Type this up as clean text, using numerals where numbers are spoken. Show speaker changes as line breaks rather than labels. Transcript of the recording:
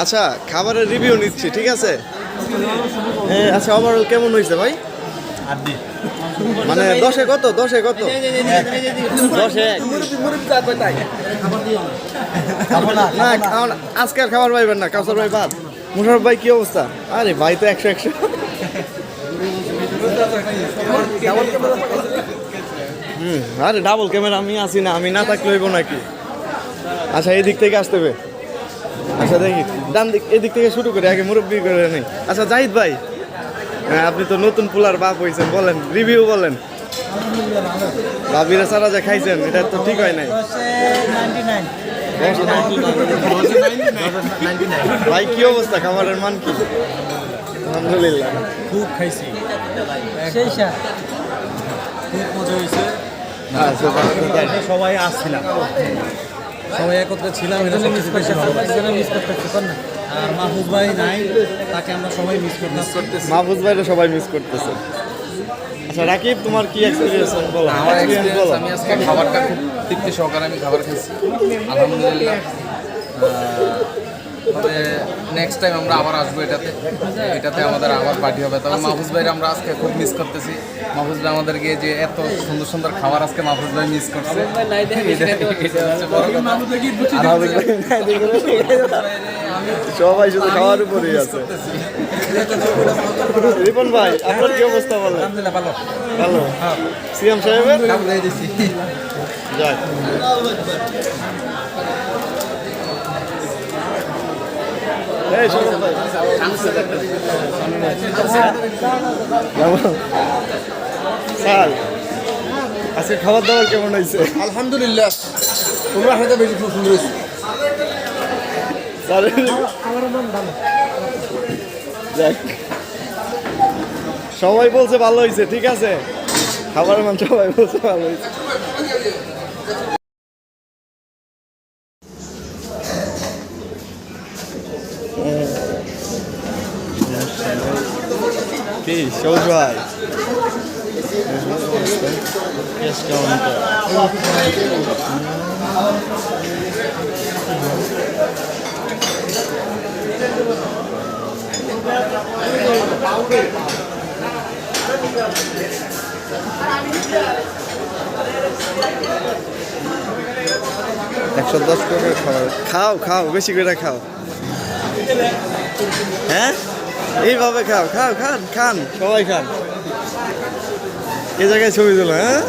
আচ্ছা খাবারের রিভিউ নিচ্ছি, ঠিক আছে? আচ্ছা ওভারঅল কেমন হয়েছে ভাই? মানে 10-এ কত? 10-এ কত? 10-এ 1। না আজকে আর খাবার পাইবেন না, কাউসার ভাই বাদ। মুশারফ ভাই কি অবস্থা? আরে ভাই তো 100-100। আরে ডাবল ক্যামেরা আমি আছি না, আমি না থাকলে হইব নাকি? আচ্ছা এদিক থেকে আসতে হবে। আচ্ছা দেখি ডান দিক, এদিক থেকে শুরু করে আগে মুরব্বি করে নেই। আচ্ছা জাহিদ ভাই, হ্যাঁ আপনি তো নতুন পোলার বাপ হয়েছেন, বলেন রিভিউ বলেন। ভাবিরা সারা যা খাইছেন এটা তো ঠিক হয় নাই। ভাই কি অবস্থা, খাবারের মান কি? আলহামদুলিল্লাহ
খুব খাইছি, খুব মজা হয়েছে। সবাই আসছিলাম, সবাই একত্রে ছিলাম, এটা মিস করতেছি। আর মাহফুজ ভাই নাই, তাকে আমরা সবাই মিস করতেছি।
মাহফুজ ভাইরা সবাই মিস করতেছে। আচ্ছা রাকিব, তোমার কি এক্সপিরিয়েন্স বলো?
আমার এক্সপিরিয়েন্স, আমি আজকে খাবারটা খুব তৃপ্তি সহকারে আমি খাবার খেয়েছি, আলহামদুলিল্লাহ। তবে নেক্সট টাইম আমরা আবার আসবো এটাতে আমাদের আবার পার্টি হবে। তবে মাহফুজ ভাইয়ের আমরা আজকে খুব মিস করতেছি। মাহফুজ ভাই আমাদেরকে যে এত সুন্দর সুন্দর খাবার আজকে মাহফুজ ভাই মিস করছে।
সবাই শুধু খাওয়ার উপরেই আছে। রিপন ভাই আপনার কি অবস্থা বলেন?
আলহামদুলিল্লাহ ভালো।
ভালো। সিএম সাহেবের যাক। এই শোনো ভাই, স্যার আজকে খাবার দাবার কেমন হয়েছে?
আলহামদুলিল্লাহ, তোমরা হাতে বেশি খুব সুন্দর হয়েছে।
যাক, সবাই বলছে ভালো হয়েছে, ঠিক আছে? খাবারের মান সবাই বলছে ভালো হয়েছে। কি সৌজ ভাই, $110 করে খাবার। খাও খাও, বেশি করে খাও। হ্যাঁ এইভাবে খাও, খাও খান খান, সবাই খান। এ জায়গায় ছবি তোলো। হ্যাঁ